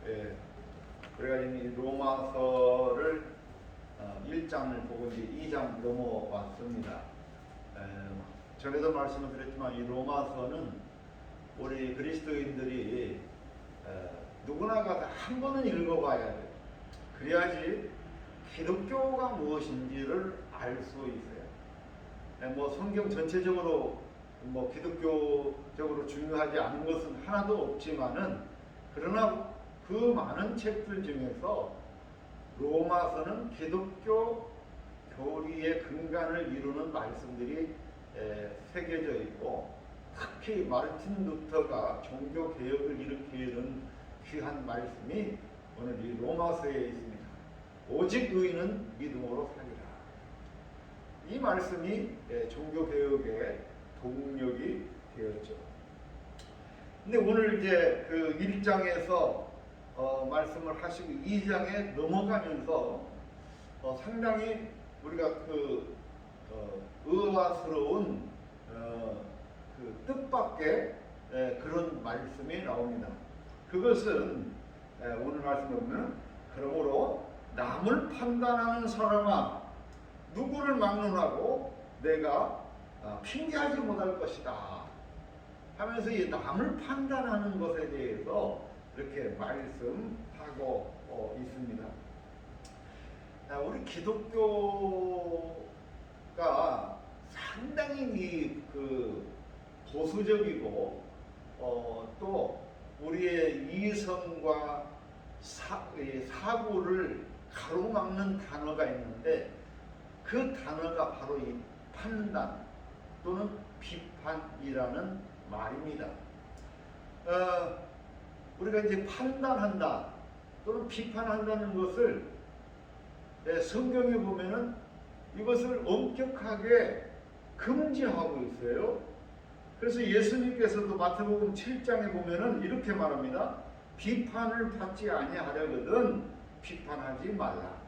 예, 우리가 이 로마서를 1장을 보고 이제 2장 넘어왔습니다. 전에도 말씀을 드렸지만 이 로마서는 우리 그리스도인들이 누구나가 다 한 번은 읽어봐야 돼요. 그래야지 기독교가 무엇인지를 알 수 있어요. 뭐 성경 전체적으로 뭐 기독교적으로 중요하지 않은 것은 하나도 없지만은, 그러나 그 많은 책들 중에서 로마서는 기독교 교리의 근간을 이루는 말씀들이 새겨져 있고, 특히 마르틴 루터가 종교 개혁을 일으키는 귀한 말씀이 오늘 이 로마서에 있습니다. 오직 의인은 믿음으로 살리라. 이 말씀이 종교 개혁의 동력이 되었죠. 근데 오늘 이제 그 1장에서 말씀을 하시고 2장에 넘어가면서 상당히 우리가 그 의아스러운 그 뜻밖의 그런 말씀이 나옵니다. 그것은 오늘 말씀에 보면, 그러므로 남을 판단하는 사람아 누구를 막론하고 내가 핑계하지 못할 것이다 하면서 이 남을 판단하는 것에 대해서 이렇게 말씀하고 있습니다. 우리 기독교가 상당히 그 보수적이고 또 우리의 이성과 사고를 가로막는 단어가 있는데, 그 단어가 바로 이 판단 또는 비판이라는 말입니다. 우리가 이제 판단한다 또는 비판한다는 것을 성경에 보면은 이것을 엄격하게 금지하고 있어요. 그래서 예수님께서도 마태복음 7장에 보면은 이렇게 말합니다. 비판을 받지 아니하려거든 비판하지 말라.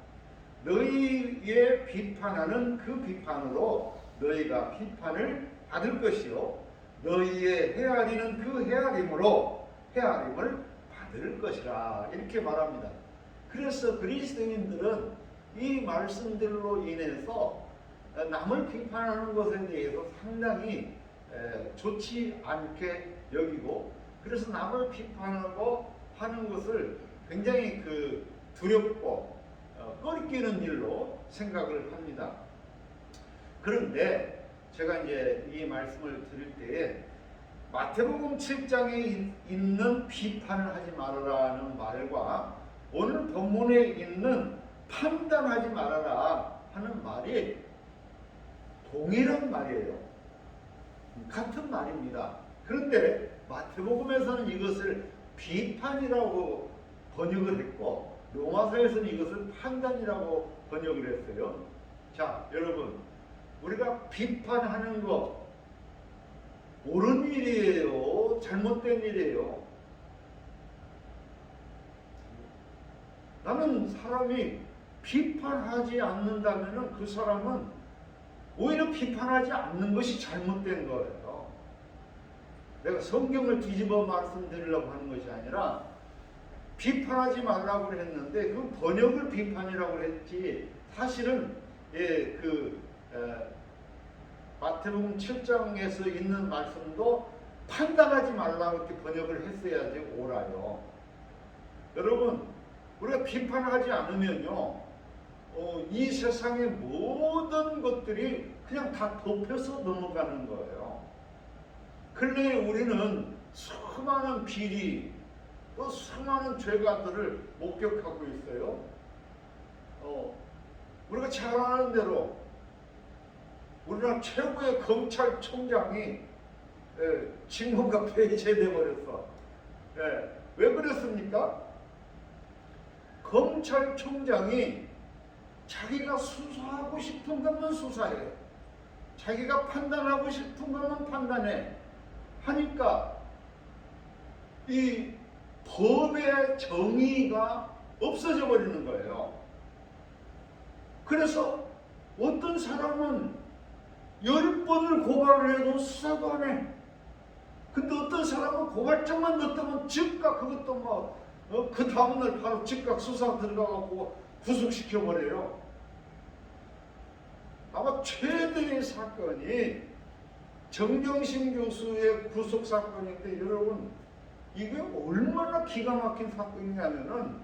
너희의 비판하는 그 비판으로 너희가 비판을 받을 것이요, 너희의 헤아리는 그 헤아림으로 헤아림을 받을 것이라, 이렇게 말합니다. 그래서 그리스도인들은 이 말씀들로 인해서 남을 비판하는 것에 대해서 상당히 좋지 않게 여기고, 그래서 남을 비판하고 하는 것을 굉장히 그 두렵고 꺼리끼는 일로 생각을 합니다. 그런데 제가 이제 이 말씀을 드릴 때에 마태복음 7장에 있는 비판을 하지 말아라는 말과 오늘 본문에 있는 판단하지 말아라 하는 말이 동일한 말이에요. 같은 말입니다. 그런데 마태복음에서는 이것을 비판이라고 번역을 했고, 로마서에서는 이것을 판단이라고 번역을 했어요. 자, 여러분, 우리가 비판하는 거 옳은 일이에요? 잘못된 일이에요? 나는 사람이 비판하지 않는다면 그 사람은 오히려 비판하지 않는 것이 잘못된 거예요. 내가 성경을 뒤집어 말씀드리려고 하는 것이 아니라, 비판하지 말라고 했는데 그 번역을 비판이라고 했지, 사실은 마태복음 7장에서 있는 말씀도 판단하지 말라고 이렇게 번역을 했어야지 옳아요. 여러분, 우리가 비판하지 않으면요, 이 세상의 모든 것들이 그냥 다 덮여서 넘어가는 거예요. 근래 우리는 수많은 비리, 또 수많은 죄가들을 목격하고 있어요. 우리가 잘 아는 대로 우리나라 최고의 검찰총장이 직무가 폐지돼 버렸어. 왜 그랬습니까? 검찰총장이 자기가 수사하고 싶은 것만 수사해, 자기가 판단하고 싶은 것만 판단해 하니까 이 법의 정의가 없어져 버리는 거예요. 그래서 어떤 사람은 10번을 고발을 해도 수사도 안 해. 근데 어떤 사람은 고발장만 넣었다면 즉각 그것도 뭐 그 다음날 바로 즉각 수사 들어가고 구속시켜버려요. 아마 최대의 사건이 정경심 교수의 구속 사건인데, 여러분 이게 얼마나 기가 막힌 사건이냐면은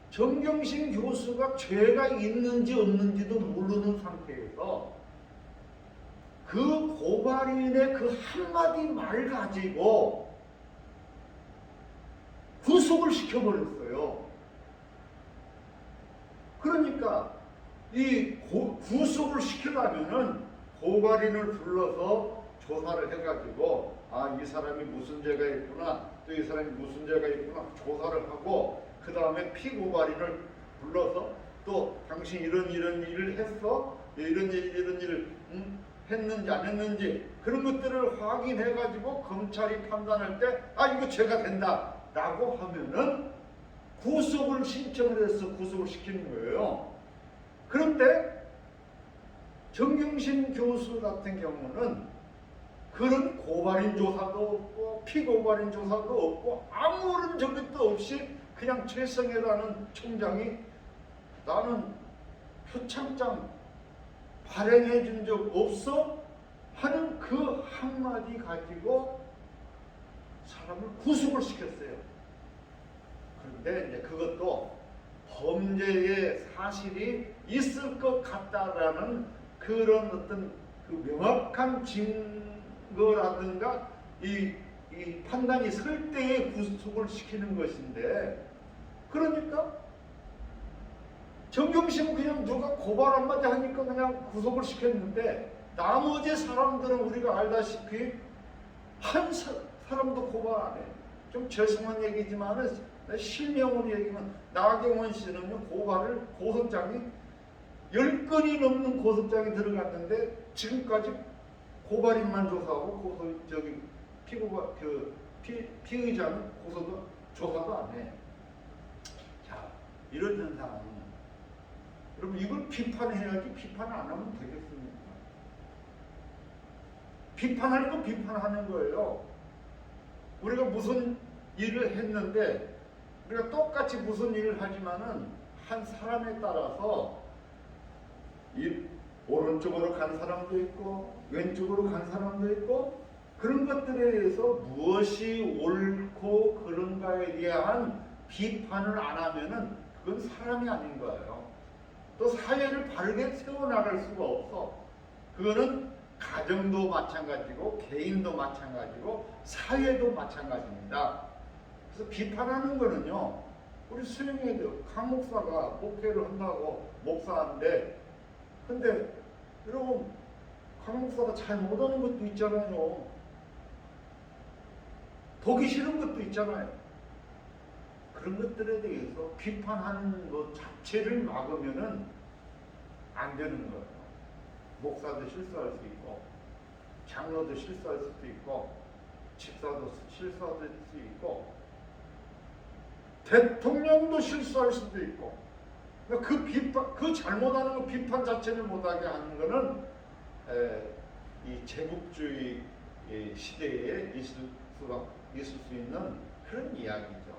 정경심 교수가 죄가 있는지 없는지도 모르는 상태에서 그 고발인의 그 한마디 말 가지고 구속을 시켜버렸어요. 그러니까 이 구속을 시키려면은 고발인을 불러서 조사를 해가지고, 아, 이 사람이 무슨 죄가 있구나, 또 이 사람이 무슨 죄가 있구나 조사를 하고, 그 다음에 피고발인을 불러서 또 당신 이런 일을 했어? 이런 일을 했는지 안 했는지 그런 것들을 확인해가지고 검찰이 판단할 때, 아, 이거 죄가 된다 라고 하면은 구속을 신청을 해서 구속을 시키는 거예요. 그런데 정경심 교수 같은 경우는 그런 고발인 조사도 없고 피고발인 조사도 없고 아무런 적도 없이 그냥 최성해라는 총장이 나는 표창장 발행해 준 적 없어 하는 그 한마디 가지고 사람을 구속을 시켰어요. 그런데 이제 그것도 범죄의 사실이 있을 것 같다라는 그런 어떤 그 명확한 증거라든가 이 판단이 설 때에 구속을 시키는 것인데, 그러니까 정경심은 그냥 누가 고발 한마디 하니까 그냥 구속을 시켰는데, 나머지 사람들은 우리가 알다시피 한 사람도 고발 안 해. 좀 죄송한 얘기지만 실명으로 얘기하면 나경원 씨는요, 고소장이 10건이 넘는 고소장이 들어갔는데 지금까지 고발인만 조사하고 피의자는 조사도 안 해. 자, 이런 현상, 여러분 이걸 비판해야지 비판 안 하면 되겠습니까? 비판할 거 비판하는 거예요. 우리가 무슨 일을 했는데, 우리가 똑같이 무슨 일을 하지만은 한 사람에 따라서 오른쪽으로 간 사람도 있고 왼쪽으로 간 사람도 있고, 그런 것들에 대해서 무엇이 옳고 그런가에 대한 비판을 안 하면은 그건 사람이 아닌 거예요. 또 사회를 바르게 세워나갈 수가 없어. 그거는 가정도 마찬가지고 개인도 마찬가지고 사회도 마찬가지입니다. 그래서 비판하는 거는요, 우리 수영이도 강 목사가 목회를 한다고 목사인데, 근데 여러분 강 목사가 잘 못하는 것도 있잖아요. 보기 싫은 것도 있잖아요. 그런 것들에 대해서 비판하는 것 자체를 막으면은 안 되는 거예요. 목사도 실수할 수 있고, 장로도 실수할 수도 있고, 집사도 실수할 수 있고, 대통령도 실수할 수도 있고, 그 비판, 그 잘못하는 거 비판 자체를 못하게 하는 거는 이 제국주의 시대에 있을 수 있는 그런 이야기죠.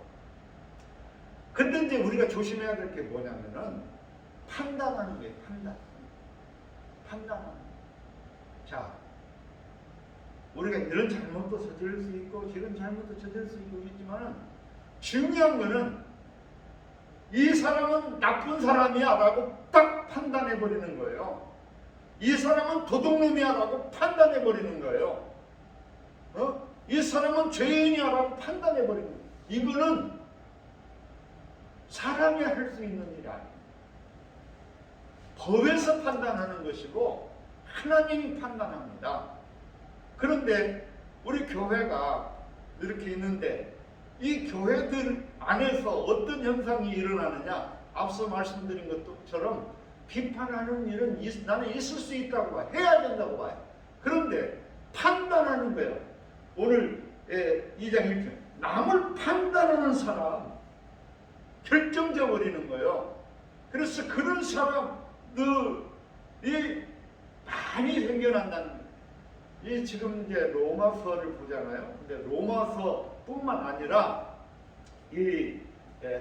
근데 이제 우리가 조심해야 될 게 뭐냐면은 판단하는 거예요. 판단하는 거예요. 자, 우리가 이런 잘못도 저지를 수 있고 이런 잘못도 저지를 수 있지만은 중요한 거는 이 사람은 나쁜 사람이야 라고 딱 판단해 버리는 거예요. 이 사람은 도둑놈이야 라고 판단해 버리는 거예요. 이 사람은 죄인이야 라고 판단해 버리는 거예요. 이거는 사람이 할 수 있는 일이 아니에요. 법에서 판단하는 것이고 하나님이 판단합니다. 그런데 우리 교회가 이렇게 있는데, 이 교회들 안에서 어떤 현상이 일어나느냐, 앞서 말씀드린 것처럼 비판하는 일은 나는 있을 수 있다고 봐요. 해야 된다고 봐요. 그런데 판단하는 거예요. 오늘 2장 1편, 남을 판단하는 사람 결정져 버리는 거예요. 그래서 그런 사람들이 많이 생겨난다는 거예요. 이 지금 이제 로마서를 보잖아요. 근데 로마서뿐만 아니라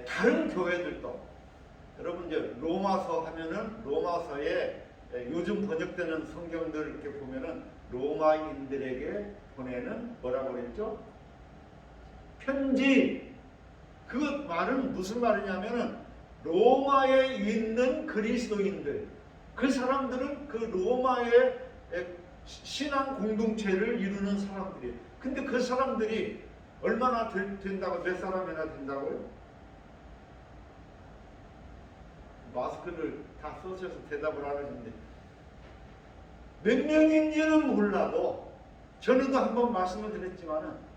다른 교회들도 여러분 이제 로마서 하면은 로마서에 요즘 번역되는 성경들 이렇게 보면은 로마인들에게 보내는 뭐라고 그랬죠? 편지. 그 말은 무슨 말이냐면은 로마에 있는 그리스도인들, 그 사람들은 그 로마의 신앙 공동체를 이루는 사람들이에요. 근데 그 사람들이 얼마나 된다고, 몇 사람이나 된다고요? 마스크를 다 써셔서 대답을 안 하시는데 몇 명인지는 몰라도 전에도 한번 말씀을 드렸지만은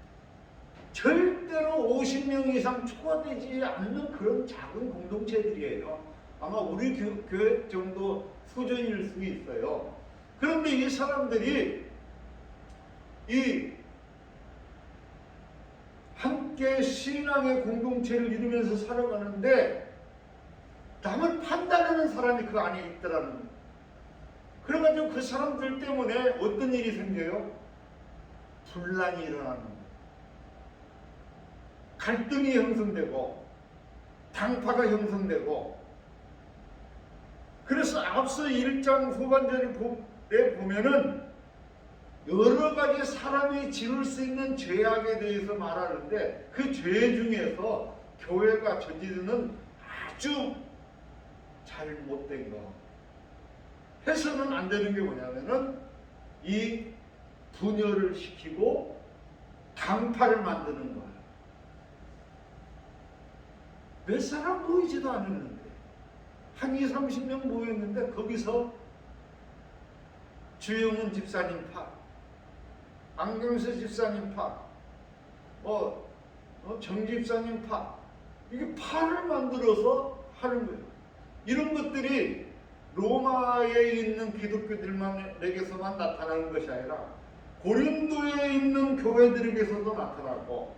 절대로 50명 이상 초과되지 않는 그런 작은 공동체들이에요. 아마 우리 교회 정도 수준일 수 있어요. 그런데 이 사람들이 이 함께 신앙의 공동체를 이루면서 살아가는데 남을 판단하는 사람이 그 안에 있더라는 거예요. 그래가지고 그 사람들 때문에 어떤 일이 생겨요? 분란이 일어나는 거예요. 갈등이 형성되고 당파가 형성되고. 그래서 앞서 1장 후반전에 보면은 여러 가지 사람이 지을 수 있는 죄악에 대해서 말하는데 그 죄 중에서 교회가 저지르는 아주 잘못된 거, 해서는 안 되는 게 뭐냐면은 이 분열을 시키고 당파를 만드는 거예요. 몇 사람 모이지도 않았는데 한 20, 30명 모였는데 거기서 주영훈 집사님 파, 안경수 집사님 파, 정 집사님 파, 이게 파를 만들어서 하는 거예요. 이런 것들이 로마에 있는 기독교들에게서만 나타나는 것이 아니라 고린도에 있는 교회들에게서도 나타나고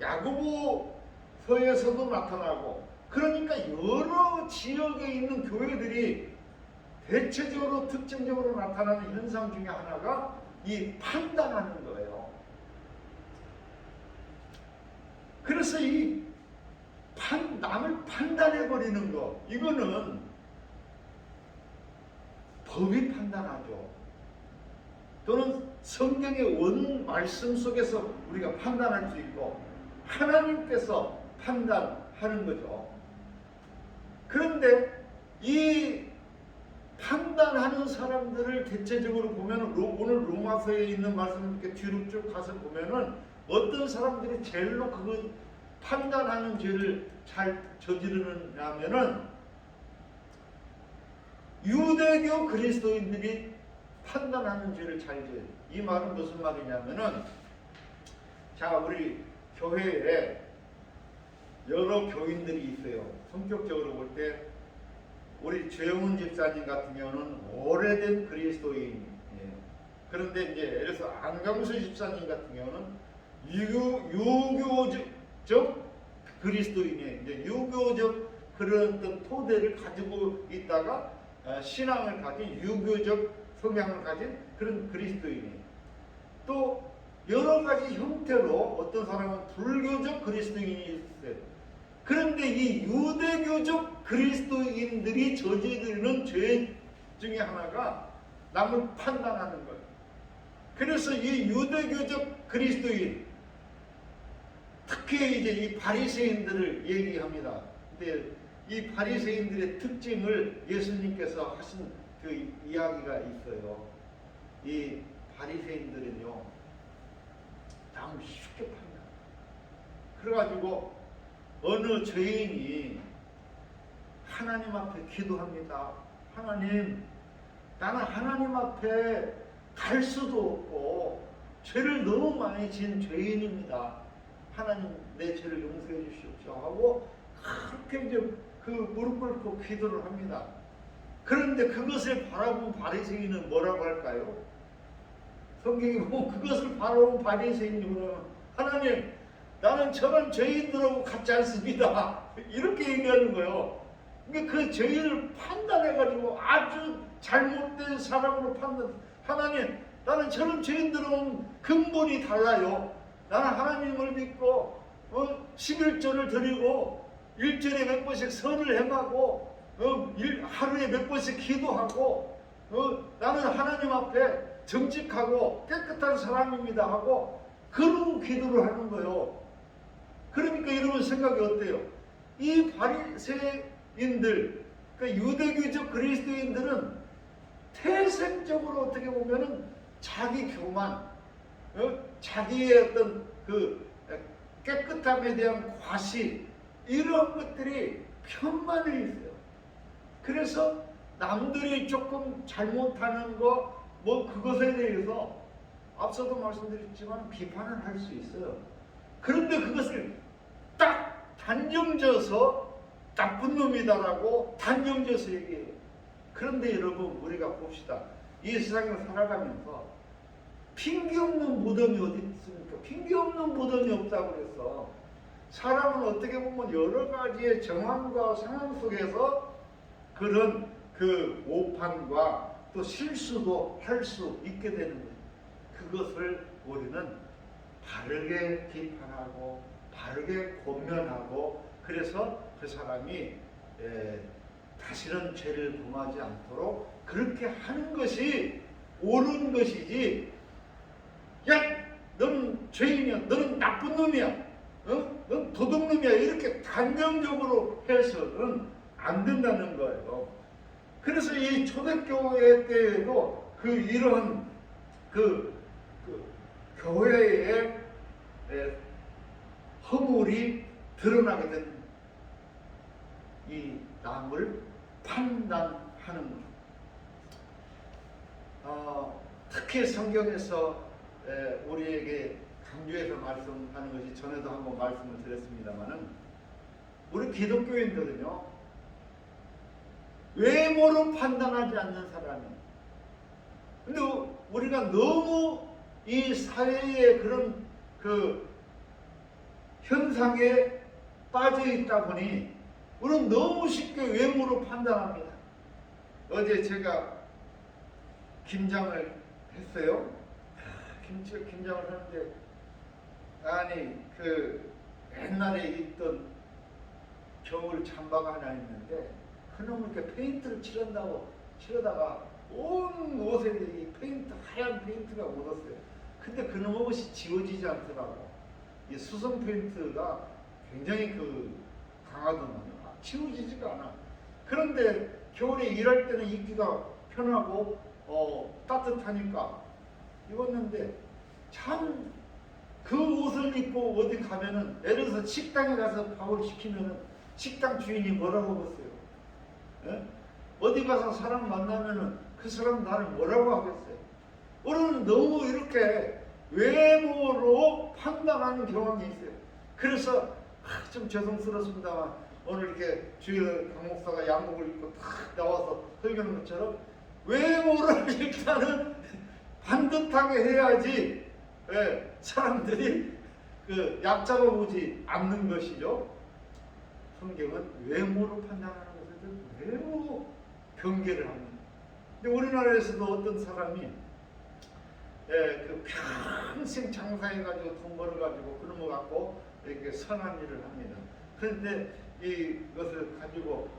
야고보서에서도 나타나고, 그러니까 여러 지역에 있는 교회들이 대체적으로 특징적으로 나타나는 현상 중에 하나가 이 판단하는 거예요. 그래서 이 남을 판단해버리는 거, 이거는 법이 판단하죠. 또는 성경의 원 말씀 속에서 우리가 판단할 수 있고 하나님께서 판단하는 거죠. 그런데 이 판단하는 사람들을 대체적으로 보면 오늘 로마서에 있는 말씀 이렇게 뒤로 쭉 가서 보면은 어떤 사람들이 제일로 그 판단하는 죄를 잘 저지르느냐면은 유대교 그리스도인들이 판단하는 죄를 잘 저지르는. 이 말은 무슨 말이냐면은, 자, 우리 교회에 여러 교인들이 있어요. 성격적으로 볼 때 우리 최영훈 집사님 같은 경우는 오래된 그리스도인이에요. 그런데 이제 예를 들어서 안강수 집사님 같은 경우는 유교적 그리스도인이에요. 이제 유교적 그런 어떤 토대를 가지고 있다가 신앙을 가진 유교적 성향을 가진 그런 그리스도인이에요. 또 여러 가지 형태로 어떤 사람은 불교적 그리스도인이 있어요. 그런데 이 유대교적 그리스도인들이 저지르는 죄 중에 하나가 남을 판단하는 거예요. 그래서 이 유대교적 그리스도인, 특히 이제 이 바리새인들을 얘기합니다. 근데 이 바리새인들의 특징을 예수님께서 하신 그 이야기가 있어요. 이 바리새인들은요, 남을 쉽게 판단. 그래가지고 어느 죄인이 하나님 앞에 기도합니다. 하나님, 나는 하나님 앞에 갈 수도 없고 죄를 너무 많이 지은 죄인입니다. 하나님, 내 죄를 용서해 주십시오 하고 그렇게 이제 그 무릎 꿇고 기도를 합니다. 그런데 그것을 바라본 바리새인은 뭐라고 할까요? 성경이 보면 그것을 바라본 바리새인이 뭐라고, 하나님, 나는 저런 죄인들하고 같지 않습니다. 이렇게 얘기하는 거예요. 그러니까 그 죄인을 판단해가지고 아주 잘못된 사람으로 판단. 하나님, 나는 저런 죄인들은 근본이 달라요. 나는 하나님을 믿고 11조를 드리고 일주일에 몇 번씩 선을 행하고 하루에 몇 번씩 기도하고 나는 하나님 앞에 정직하고 깨끗한 사람입니다 하고 그러고 기도를 하는 거예요. 그러니까 여러분 생각이 어때요? 이 바리새인들, 그러니까 유대교적 그리스도인들은 태생적으로 어떻게 보면은 자기 교만, 자기의 어떤 그 깨끗함에 대한 과시, 이런 것들이 편만에 있어요. 그래서 남들이 조금 잘못하는 거, 뭐 그것에 대해서 앞서도 말씀드렸지만 비판을 할 수 있어요. 그런데 그것을 딱 단정져서 나쁜 놈이다라고 단정져서 얘기해요. 그런데 여러분, 우리가 봅시다. 이 세상을 살아가면서 핑계 없는 무덤이 어디 있습니까? 핑계 없는 무덤이 없다고 그래서 사람은 어떻게 보면 여러 가지의 정황과 상황 속에서 그런 그 오판과 또 실수도 할 수 있게 되는 거예요. 그것을 우리는 바르게 비판하고 바르게 권면하고, 그래서 그 사람이 다시는 죄를 범하지 않도록 그렇게 하는 것이 옳은 것이지, 야, 너는 죄인이야, 너는 나쁜 놈이야, 넌 도둑놈이야, 이렇게 단정적으로 해서는 안 된다는 거예요. 그래서 이 초대교회 때에도 이런 교회의 허물이 드러나게 된 이 남을 판단하는 것. 특히 성경에서 우리에게 강조해서 말씀하는 것이, 전에도 한번 말씀을 드렸습니다마는, 우리 기독교인들은요, 외모로 판단하지 않는 사람이에요. 근데 우리가 너무 이 사회의 그런 현상에 빠져 있다 보니 우리는 너무 쉽게 외모로 판단합니다. 어제 제가 김장을 했어요. 김장을 하는데, 아니 옛날에 있던 겨울 잠바가 하나 있는데 그놈을 이렇게 페인트를 칠하다가 온 옷에 이 페인트, 하얀 페인트가 묻었어요. 근데 그놈 옷이 지워지지 않더라고. 이 수성 페인트가 굉장히 강하더만요. 지워지지가 않아. 그런데 겨울에 일할 때는 입기가 편하고 따뜻하니까 입었는데, 참 그 옷을 입고 어디 가면은, 예를 들어서 식당에 가서 밥을 시키면은 식당 주인이 뭐라고 하겠어요? 예? 어디 가서 사람 만나면은 그 사람 나를 뭐라고 하겠어요? 우리는 너무 이렇게 외모로 판단하는 경향이 있어요. 그래서 좀 죄송스럽습니다만, 오늘 이렇게 주일 강 목사가 양복을 입고 탁 나와서 설교하는 것처럼 외모를 일단은 반듯하게 해야지 사람들이 얕잡아 보지 않는 것이죠. 성경은 외모로 판단하는 것을 외모 경계를 합니다. 근데 우리나라에서도 어떤 사람이 평생 장사해가지고 돈 벌어가지고 그런 거 갖고 이렇게 선한 일을 합니다. 그런데 이것을 가지고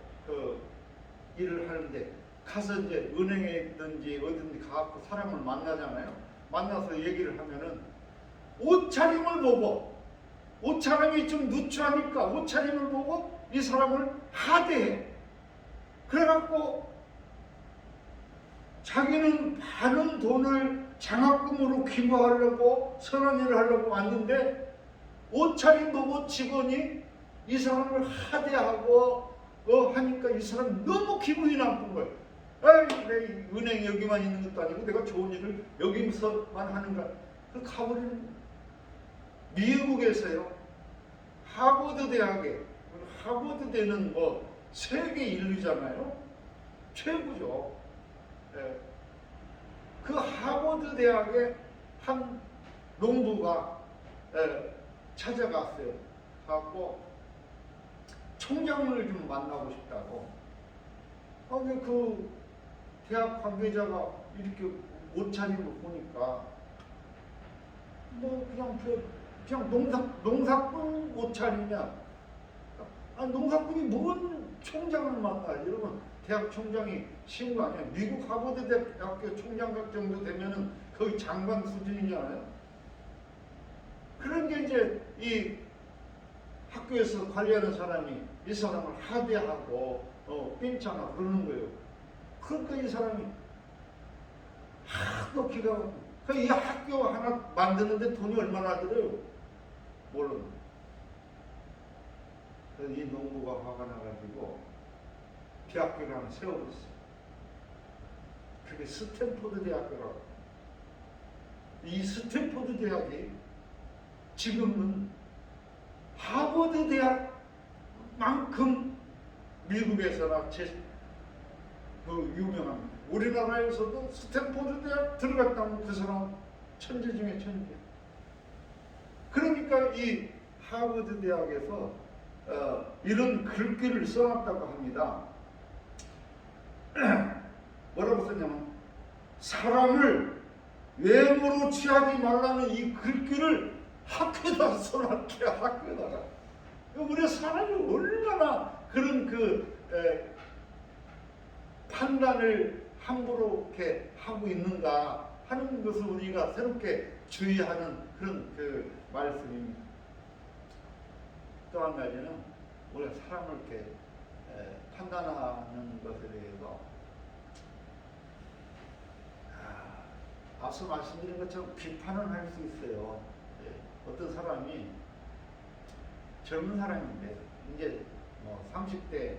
일을 하는데, 가서 이제 은행에 있든지 어디든지 가갖고 사람을 만나잖아요. 만나서 얘기를 하면은 옷차림을 보고, 옷차림이 좀 누추하니까 옷차림을 보고 이 사람을 하대해. 그래갖고 자기는 많은 돈을 장학금으로 기부하려고 선한 일을 하려고 왔는데, 옷차림 보고 직원이 이 사람을 하대하고 하니까 이 사람 너무 기분이 나쁜 거예요. 내 은행 여기만 있는 것도 아니고 내가 좋은 일을 여기서만 하는가. 가버리는 거예요. 미국에서요, 하버드 대학에, 하버드대는 세계 인류잖아요. 최고죠. 그 하버드 대학의 한 농부가 찾아갔어요. 갖고 총장을 좀 만나고 싶다고. 근데 그 대학 관계자가 이렇게 옷차림을 보니까 그냥 농사꾼 못 차리냐? 아, 농사꾼이 뭔 총장을 만나? 이러면 대학 총장이 쉬운 거 아니야? 미국 하버드 대학교 총장각 정도 되면은 거의 장관 수준이잖아요. 그런 게 이제 이 학교에서 관리하는 사람이 이 사람을 하대하고 삥창하고 그러는 거예요. 그러니까 이 사람이 하도 기가 막히고 이 학교 하나 만드는데 돈이 얼마나 들어요? 몰라. 그래서 이 농부가 화가 나가지고 대학교를 하나 세워버렸어요. 그게 스탠포드 대학교라고. 이 스탠포드 대학이 지금은 하버드 대학만큼 미국에서나 그 유명합니다. 우리나라에서도 스탠포드 대학 들어갔다면 그 사람 천재 중에 천재. 그러니까 이 하버드 대학에서 이런 글귀를 써놨다고 합니다. 뭐라고 썼냐면 사람을 외모로 취하지 말라는 이 글귀를 학교에다 써놨게. 학교에다가 우리 사람이 얼마나 그런 판단을 함부로 이렇게 하고 있는가 하는 것을 우리가 새롭게 주의하는 그런 말씀입니다. 또 한 가지는 우리가 사람을 이렇게 판단하는 것에 대해서 앞서 말씀드린 것처럼 비판은 할 수 있어요. 어떤 사람이 젊은 사람인데 이제 30대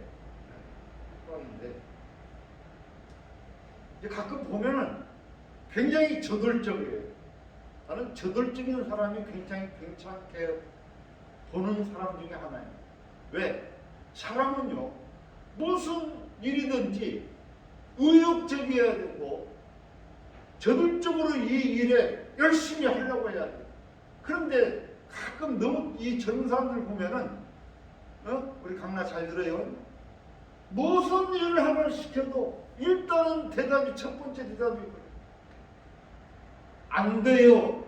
후반인데 이제 가끔 보면은 굉장히 저돌적이에요. 나는 저돌적인 사람이 굉장히 괜찮게 보는 사람 중에 하나예요. 왜? 사람은요 무슨 일이든지 의욕적이어야 되고 저돌적으로 이 일에 열심히 하려고 해야 돼요. 그런데 가끔 너무 이 젊은 사람들 보면은 우리 강나 잘 들어요. 무슨 일을 하나 시켜도 일단은 대답이 첫 번째 대답이 안 돼요,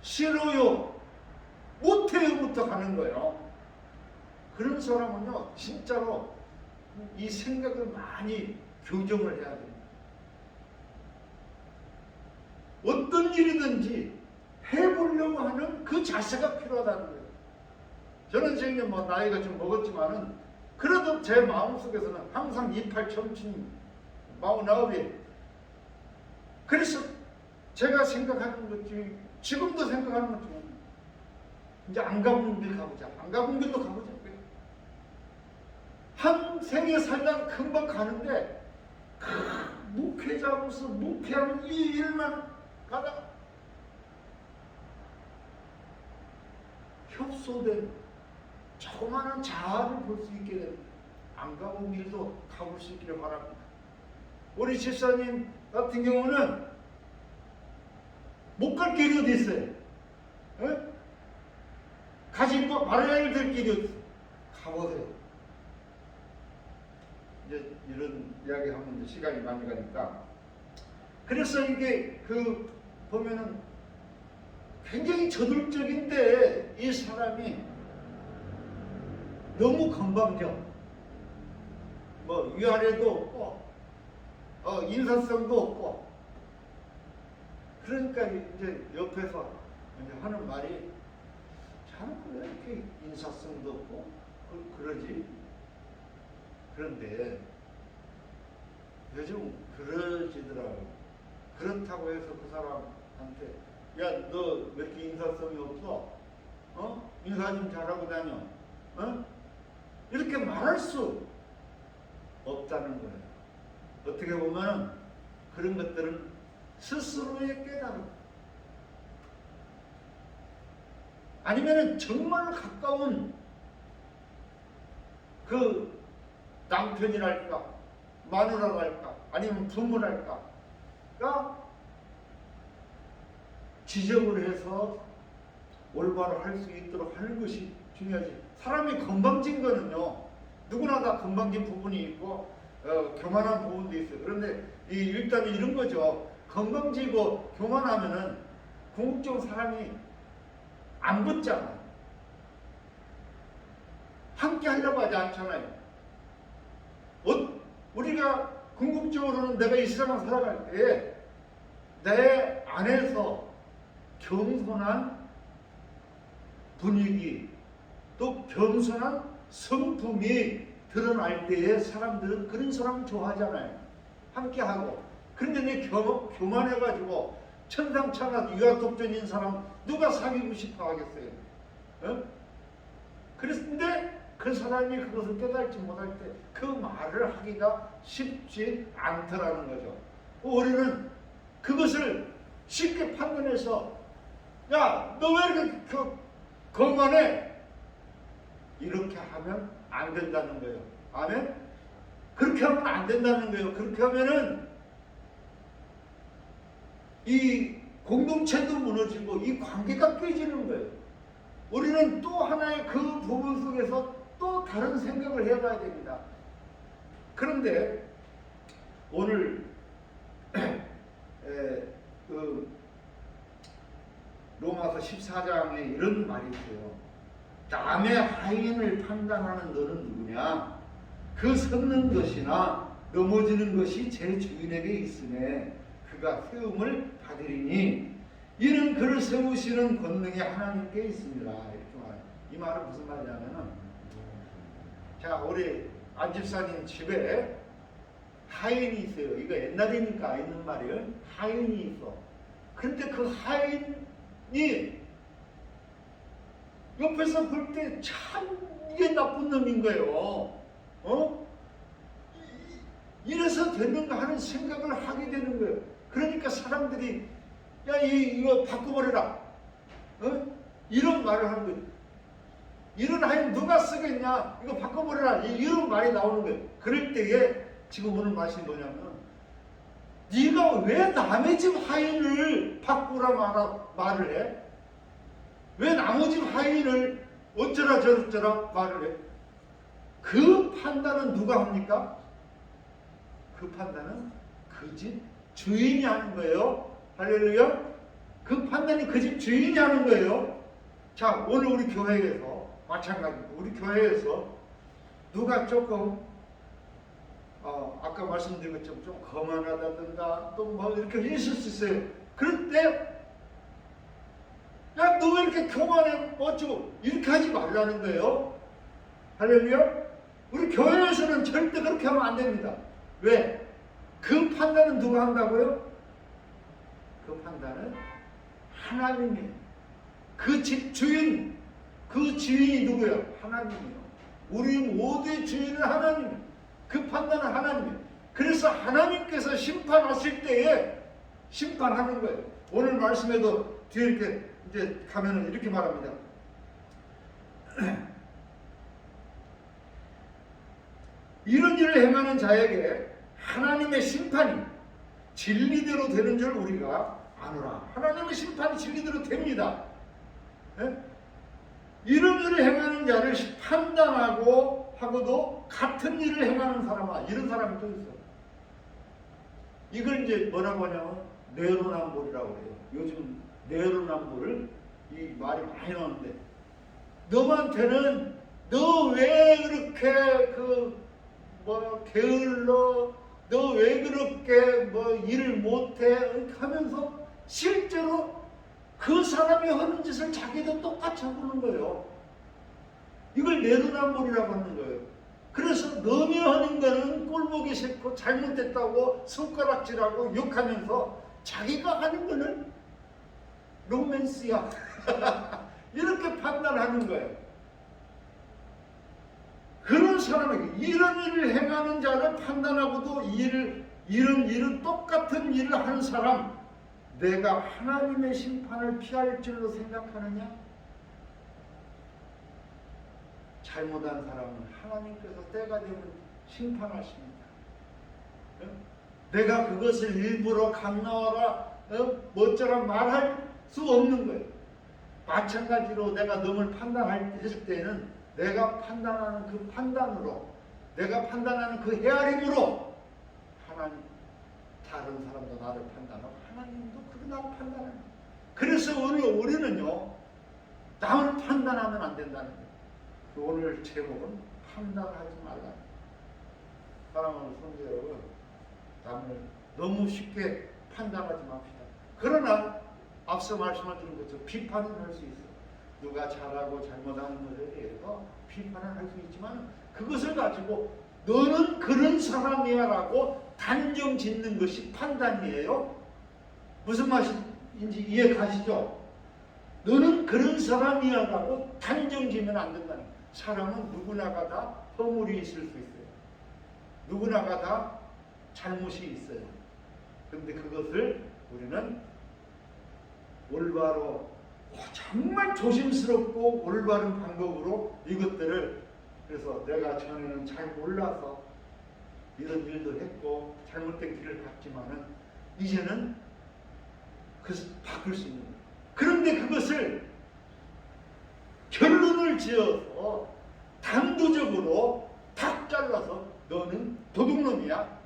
싫어요, 못해요부터 가는 거예요. 그런 사람은요 진짜로 이 생각을 많이 교정을 해야 됩니다. 어떤 일이든지 해보려고 하는 그 자세가 필요하다는 거예요. 저는 지금 나이가 좀 먹었지만은 그래도 제 마음속에서는 항상 이팔 청춘 49이에요. 그래서 제가 생각하는 것 중에 지금도 생각하는 것 중에 이제 안 가본 길 가보자. 안 가본 길도 가보자. 한 생에 살다 금방 가는데 목회자로서 목회하는 이 일만 가다가 협소된 조그마한 자아를 볼 수 있게 됩니다. 안 가본 길도 가볼 수 있기를 바랍니다. 우리 집사님 같은 경우는 못 갈 길이 어디 있어요? 가지 말아야 될 길이 어디 있어요? 가보세요. 이제 이런 이야기 하면 이제 시간이 많이 가니까. 그래서 이게 보면은 굉장히 저돌적인데 이 사람이 너무 건방져. 위아래도 없고, 인사성도 없고. 그러니까 이제 옆에서 이제 하는 말이 자는 왜 이렇게 인사성도 없고 그러지? 그런데 요즘 그러시더라고. 그렇다고 해서 그 사람한테 야, 너 왜 이렇게 인사성이 없어? 인사 좀 잘하고 다녀. 이렇게 말할 수 없다는 거예요. 어떻게 보면 그런 것들은 스스로의 깨달음 아니면 정말 가까운 그 남편이랄까 마누라랄까 아니면 부모랄까가 지적을 해서 올바로 할 수 있도록 하는 것이 중요하지. 사람이 건방진 거는요 누구나 다 건방진 부분이 있고 교만한 부분도 있어요. 그런데 일단은 이런 거죠. 건방지고 교만하면은 궁극적으로 사람이 안 붙잖아요. 함께 하려고 하지 않잖아요. 우리가 궁극적으로는 내가 이 세상을 살아갈 때 내 안에서 겸손한 분위기 또 겸손한 성품이 드러날 때에 사람들은 그런 사람을 좋아하잖아요. 함께하고. 그런데 내 교만해가지고 천상천하 유아독존인 사람 누가 사귀고 싶어 하겠어요? 어? 그랬는데 그 사람이 그것을 깨달지 못할 때 그 말을 하기가 쉽지 않더라는 거죠. 우리는 그것을 쉽게 판단해서 야, 너 왜 이렇게 거만해? 이렇게 하면 안 된다는 거예요. 아멘? 그렇게 하면 안 된다는 거예요. 그렇게 하면은 이 공동체도 무너지고 이 관계가 깨지는 거예요. 우리는 또 하나의 그 부분 속에서 또 다른 생각을 해봐야 됩니다. 그런데 오늘 그 로마서 14장에 이런 말이 있어요. 남의 하인을 판단하는 너는 누구냐? 그 섰는 것이나 넘어지는 것이 제 주인에게 있으매 그가 세움을 받으리니 이는 그를 세우시는 권능이 하나님께 있습니다. 이렇게 말해요. 이 말은 무슨 말이냐면은, 자, 우리 안집사님 집에 하인이 있어요. 이거 옛날이니까 있는 말이에요. 하인이 있어. 근데 그 하인이 옆에서 볼 때 참 이게 나쁜 놈인 거예요. 이래서 되는가 하는 생각을 하게 되는 거예요. 그러니까 사람들이 야, 이거 바꿔버려라. 이런 말을 하는 거예요. 이런 하인 누가 쓰겠냐? 이거 바꿔버려라. 이런 말이 나오는 거예요. 그럴 때에 지금 오늘 말씀이 뭐냐면, 네가 왜 남의 집 하인을 바꾸라 말을 해? 왜 남의 집 하인을 어쩌라 저쩌라 말을 해? 그 판단은 누가 합니까? 그 판단은 그 집 주인이 하는 거예요. 할렐루야. 그 판단이 그 집 주인이 하는 거예요. 자, 오늘 우리 교회에서 마찬가지고 우리 교회에서 누가 조금 아까 말씀드린 것처럼 좀 거만하다든가 또 뭐 이렇게 있을 수 있어요. 그럴 때 야, 너 왜 이렇게 교만해? 어쩌고 이렇게 하지 말라는 거예요. 할렐루야. 우리 교회에서는 절대 그렇게 하면 안 됩니다. 왜? 그 판단은 누가 한다고요? 그 판단은 하나님이에요. 그 집 주인, 그 주인이 누구예요? 하나님이에요. 우리 모두의 주인은 하나님이에요. 그 판단은 하나님이에요. 그래서 하나님께서 심판하실 때에 심판하는 거예요. 오늘 말씀에도 뒤에 이렇게 이제 가면은 이렇게 말합니다. 이런 일을 행하는 자에게 하나님의 심판이 진리대로 되는 줄 우리가 아노라. 하나님의 심판이 진리대로 됩니다. 네? 이런 일을 행하는 자를 판단하고 하고도 같은 일을 행하는 사람아, 이런 사람이 또 있어요. 이걸 이제 뭐라고 하냐면 내로남불이라고 해요. 요즘 내로남불을 이 말이 많이 나오는데, 너한테는 너 왜 그렇게 게을러, 너 왜 그렇게 일을 못해 이렇게 하면서 실제로 그 사람이 하는 짓을 자기도 똑같이 하는 거예요. 이걸 내로남불이라고 하는 거예요. 그래서 너미 하는 거는 꼴보기 싫고 잘못됐다고 손가락질하고 욕하면서 자기가 하는 거는 로맨스야. 이렇게 판단하는 거예요. 그런 사람에게 이런 일을 행하는 자를 판단하고도 이런 일은 똑같은 일을 하는 사람, 내가 하나님의 심판을 피할 줄로 생각하느냐? 잘못한 사람은 하나님께서 때가 되면 심판하십니다. 내가 그것을 일부러 강나와라 멋져라 말할 수 없는 거예요. 마찬가지로 내가 너를 판단했을 때는 내가 판단하는 그 판단으로, 내가 판단하는 그 헤아림으로 하나님, 다른 사람도 나를 판단하고 하나님도 그렇게 나를 판단합니다. 그래서 우리는요, 남을 판단하면 안 된다는 거예요. 오늘 제목은 판단하지 말라. 사랑하는 성도 여러분, 남을 너무 쉽게 판단하지 맙시다. 그러나 앞서 말씀을 드린 것처럼 비판은 할 수 있어. 누가 잘하고 잘못하는 것에 대해서 비판을 할 수 있지만 그것을 가지고 너는 그런 사람이야라고 단정 짓는 것이 판단이에요. 무슨 말인지 이해 가시죠? 너는 그런 사람이야라고 단정 지면 안 된다는 거예요. 사람은 누구나가 다 허물이 있을 수 있어요. 누구나가 다 잘못이 있어요. 그런데 그것을 우리는 올바로 정말 조심스럽고 올바른 방법으로 이것들을, 그래서 내가 전에는 잘 몰라서 이런 일도 했고 잘못된 길을 갔지만은 이제는 그것을 바꿀 수 있는 거예요. 그런데 그것을 결론을 지어서 단도적으로 탁 잘라서 너는 도둑놈이야.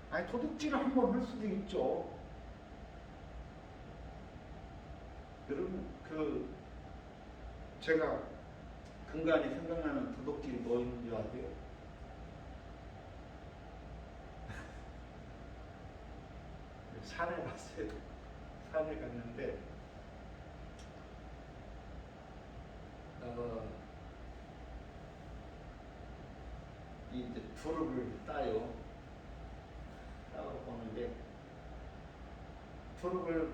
아니, 도둑질을 한번 할 수도 있죠. 여러분, 제가 근간히 생각나는 도둑질이 뭐 있는 줄 아세요? 산에 갔어요. 산에 갔는데 이제 두릅을 따요. 따고 보는데 두릅을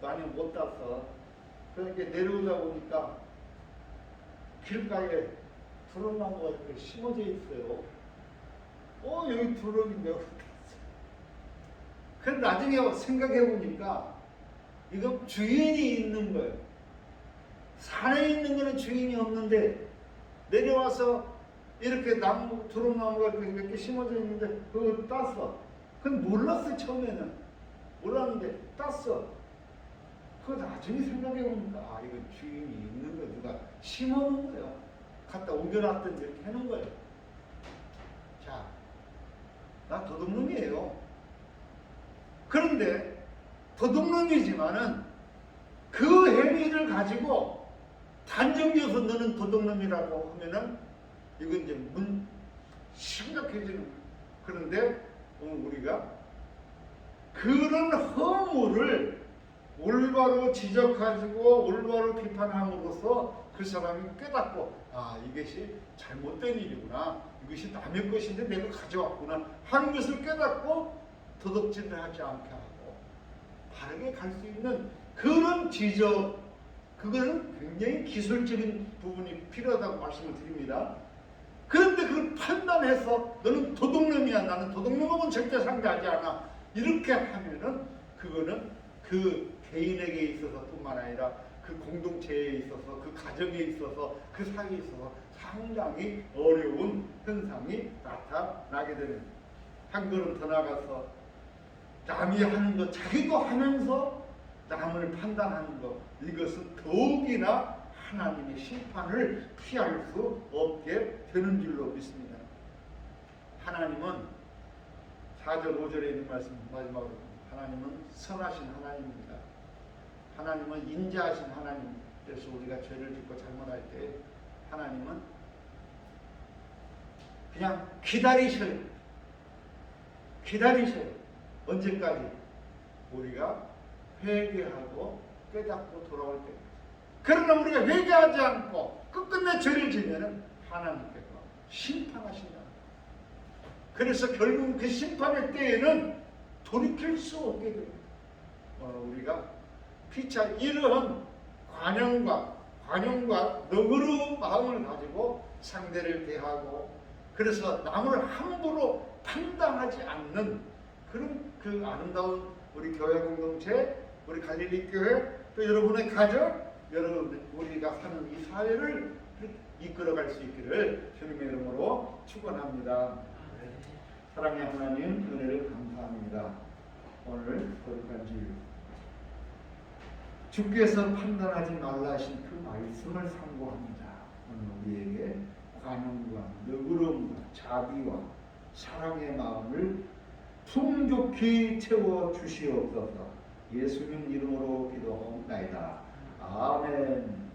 많이 못 따서 그렇게 내려오다 보니까 길가에 두릅나무가 이렇게 심어져 있어요. 여기 두릅인데 어디 갔어? 그런데 나중에 생각해 보니까 이거 주인이 있는 거예요. 산에 있는 거는 주인이 없는데 내려와서 이렇게 두릅나무가 이렇게 심어져 있는데 그걸 땄어. 그건 몰랐어요. 처음에는 몰랐는데 땄어. 그거 나중에 생각해 보니까 이거 주인이 있는 거, 누가 심어놓은 거예요. 갖다 옮겨놨던지 이렇게 해놓은 거예요. 자, 나 도둑놈이에요. 그런데 도둑놈이지만은 그 행위를 가지고 단정지어서 너는 도둑놈이라고 하면은 이건 이제 심각해지는 거예요. 그런데 우리가 그런 허물을 올바로 지적하고 올바로 비판함으로써 그 사람이 깨닫고 이것이 잘못된 일이구나, 이것이 남의 것인데 내가 가져왔구나 하는 것을 깨닫고 도둑질을 하지 않게 하고 바르게 갈 수 있는 그런 지적, 그거는 굉장히 기술적인 부분이 필요하다고 말씀을 드립니다. 그런데 그걸 판단해서 너는 도둑놈이야, 나는 도둑놈하고는 절대 상대하지 않아, 이렇게 하면은 그거는 그 개인에게 있어서 뿐만 아니라 그 공동체에 있어서, 그 가정에 있어서, 그 사회에 있어서 상당히 어려운 현상이 나타나게 되는, 한 걸음 더 나가서 남이 하는 것 자기도 하면서 남을 판단하는 것, 이것은 더욱이나 하나님의 심판을 피할 수 없게 되는 줄로 믿습니다. 하나님은 4절 5절에 있는 말씀 마지막으로, 하나님은 선하신 하나님입니다. 하나님은 인자하신 하나님. 그래서 우리가 죄를 짓고 잘못할 때 하나님은 그냥 기다리셔요. 언제까지? 우리가 회개하고 깨닫고 돌아올 때. 그러나 우리가 회개하지 않고 끝끝내 죄를 지면은 하나님께서 심판하신다. 그래서 결국 그 심판의 때에는 돌이킬 수 없게 됩니다. 우리가 피차 이러한 관용과 너그러운 마음을 가지고 상대를 대하고, 그래서 남을 함부로 판단하지 않는 그런 그 아름다운 우리 교회 공동체, 우리 갈릴리 교회, 또 여러분의 가정, 여러분 우리가 사는 이 사회를 이끌어갈 수 있기를 주님의 이름으로 축원합니다. 사랑의 하나님, 은혜를 감사합니다. 오늘 거룩한 주일, 주께서 판단하지 말라 하신 그 말씀을 상고합니다. 오늘 우리에게 관용과 너그러움과 자비와 사랑의 마음을 풍족히 채워 주시옵소서. 예수님 이름으로 기도하옵나이다. 아멘.